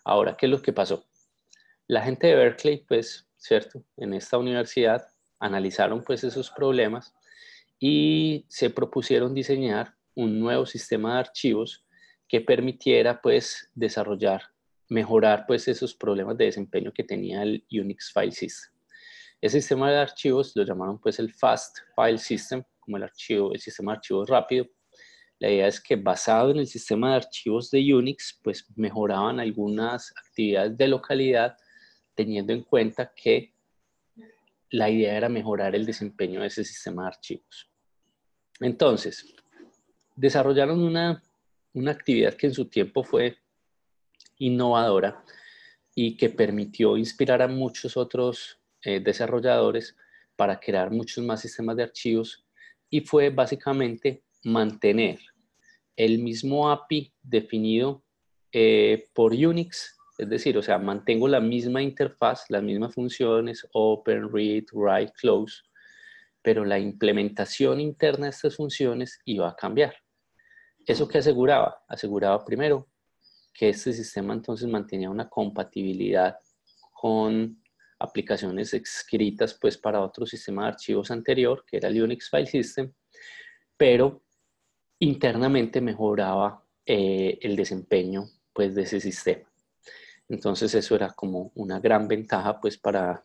Ahora, ¿qué es lo que pasó? La gente de Berkeley, pues, ¿cierto? En esta universidad analizaron pues esos problemas y se propusieron diseñar un nuevo sistema de archivos que permitiera pues desarrollar, mejorar pues esos problemas de desempeño que tenía el Unix File System. Ese sistema de archivos lo llamaron pues el Fast File System, como el sistema de archivos rápido. La idea es que basado en el sistema de archivos de Unix, pues mejoraban algunas actividades de localidad, teniendo en cuenta que la idea era mejorar el desempeño de ese sistema de archivos. Entonces, desarrollaron una actividad que en su tiempo fue innovadora y que permitió inspirar a muchos otros desarrolladores para crear muchos más sistemas de archivos, y fue básicamente mantener el mismo API definido por Unix, es decir, o sea, mantengo la misma interfaz, las mismas funciones, open, read, write, close, pero la implementación interna de estas funciones iba a cambiar. ¿Eso qué aseguraba? Aseguraba primero que este sistema entonces mantenía una compatibilidad con aplicaciones escritas pues para otro sistema de archivos anterior, que era el Unix File System, pero internamente mejoraba el desempeño pues de ese sistema. Entonces eso era como una gran ventaja pues para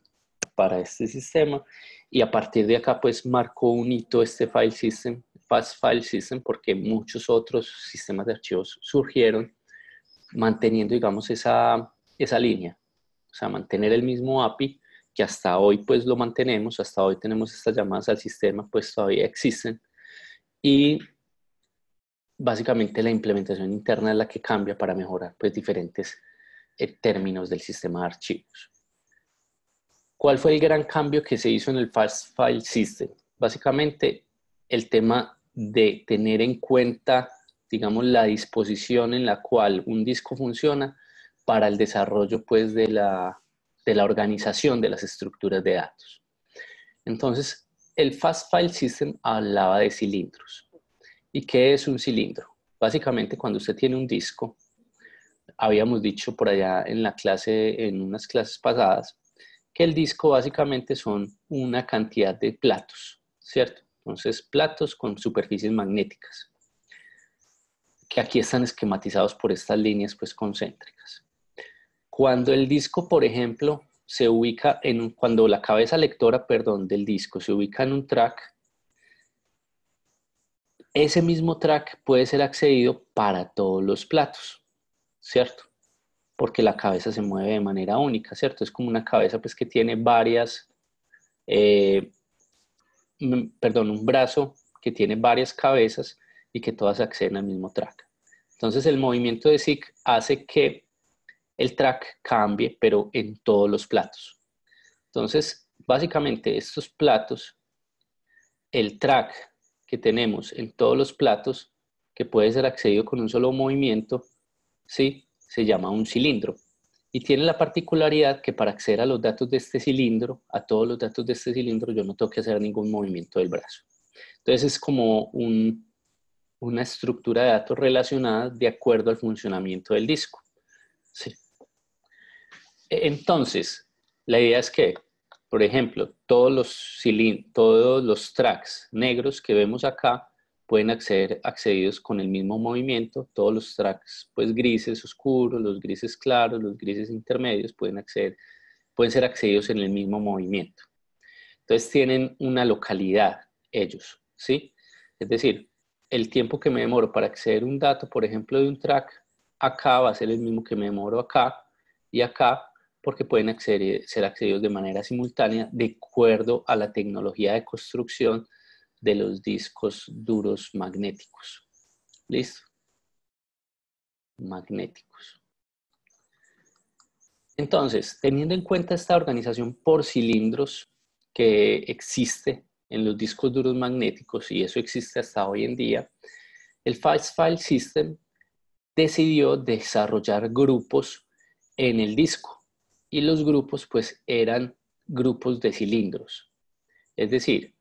este sistema, y a partir de acá pues marcó un hito este file system, Fast File System, porque muchos otros sistemas de archivos surgieron manteniendo, digamos, esa línea, o sea, mantener el mismo API, que hasta hoy pues lo mantenemos, hasta hoy tenemos estas llamadas al sistema, pues todavía existen, y básicamente la implementación interna es la que cambia para mejorar pues diferentes términos del sistema de archivos. ¿Cuál fue el gran cambio que se hizo en el Fast File System? Básicamente el tema de tener en cuenta, digamos, la disposición en la cual un disco funciona para el desarrollo pues de la organización de las estructuras de datos. Entonces, el Fast File System hablaba de cilindros. ¿Y qué es un cilindro? Básicamente, cuando usted tiene un disco, habíamos dicho por allá en la clase, en unas clases pasadas, que el disco básicamente son una cantidad de platos, ¿cierto? Entonces, platos con superficies magnéticas, que aquí están esquematizados por estas líneas pues concéntricas. Cuando el disco, por ejemplo, se ubica cuando la cabeza lectora, perdón, del disco se ubica en un track, ese mismo track puede ser accedido para todos los platos, ¿cierto? Porque la cabeza se mueve de manera única, ¿cierto? Es como una cabeza pues que tiene varias, un brazo que tiene varias cabezas y que todas acceden al mismo track. Entonces el movimiento de SIG hace que el track cambie, pero en todos los platos. Entonces, básicamente estos platos, el track que tenemos en todos los platos, que puede ser accedido con un solo movimiento, ¿sí? Se llama un cilindro. Y tiene la particularidad que para acceder a los datos de este cilindro, a todos los datos de este cilindro, yo no tengo que hacer ningún movimiento del brazo. Entonces es como una estructura de datos relacionada de acuerdo al funcionamiento del disco. Sí. Entonces, la idea es que, por ejemplo, todos los tracks negros que vemos acá pueden accedidos con el mismo movimiento. Todos los tracks pues grises oscuros, los grises claros, los grises intermedios pueden ser accedidos en el mismo movimiento. Entonces tienen una localidad ellos, ¿sí? Es decir, el tiempo que me demoro para acceder a un dato, por ejemplo, de un track, acá va a ser el mismo que me demoro acá y acá, porque pueden ser accedidos de manera simultánea de acuerdo a la tecnología de construcción de los discos duros magnéticos. ¿Listo? Magnéticos. Entonces, teniendo en cuenta esta organización por cilindros que existe en los discos duros magnéticos, y eso existe hasta hoy en día, el Fast File System decidió desarrollar grupos en el disco, y los grupos pues eran grupos de cilindros. Es decir,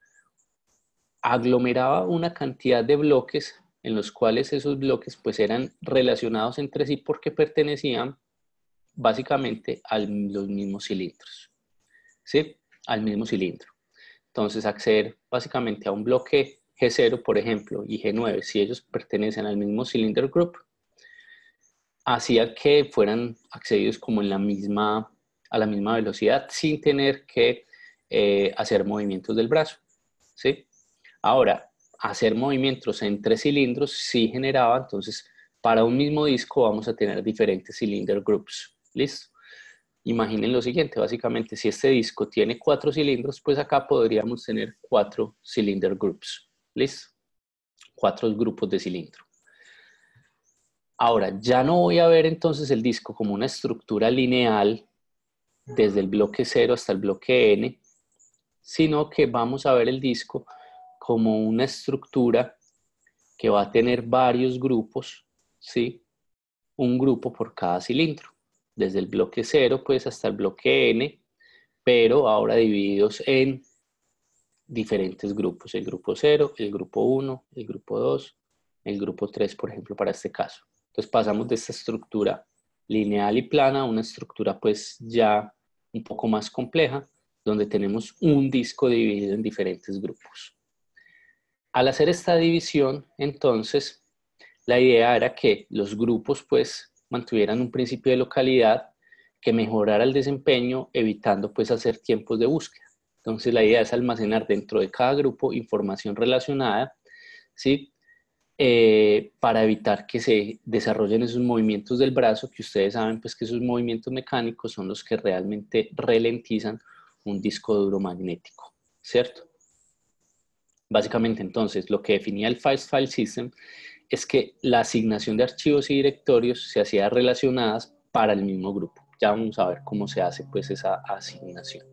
aglomeraba una cantidad de bloques en los cuales esos bloques pues eran relacionados entre sí porque pertenecían básicamente a los mismos cilindros, ¿sí? Al mismo cilindro. Entonces, acceder básicamente a un bloque G0, por ejemplo, y G9, si ellos pertenecen al mismo cylinder group, hacía que fueran accedidos como en a la misma velocidad sin tener que hacer movimientos del brazo, ¿sí? Ahora, hacer movimientos entre cilindros sí generaba, entonces, para un mismo disco vamos a tener diferentes cylinder groups, ¿listo? Imaginen lo siguiente, básicamente, si este disco tiene 4 cilindros, pues acá podríamos tener 4 cylinder groups, ¿listo? 4 grupos de cilindro. Ahora, ya no voy a ver entonces el disco como una estructura lineal desde el bloque 0 hasta el bloque N, sino que vamos a ver el disco como una estructura que va a tener varios grupos, ¿sí? Un grupo por cada cilindro, desde el bloque 0 pues hasta el bloque N, pero ahora divididos en diferentes grupos, el grupo 0, el grupo 1, el grupo 2, el grupo 3, por ejemplo, para este caso. Entonces pasamos de esta estructura lineal y plana a una estructura pues ya un poco más compleja, donde tenemos un disco dividido en diferentes grupos. Al hacer esta división, entonces, la idea era que los grupos pues mantuvieran un principio de localidad que mejorara el desempeño, evitando pues hacer tiempos de búsqueda. Entonces la idea es almacenar dentro de cada grupo información relacionada, ¿sí? Para evitar que se desarrollen esos movimientos del brazo, que ustedes saben pues que esos movimientos mecánicos son los que realmente ralentizan un disco duro magnético, ¿cierto? Básicamente entonces lo que definía el Fast File System es que la asignación de archivos y directorios se hacía relacionadas para el mismo grupo. Ya vamos a ver cómo se hace pues esa asignación.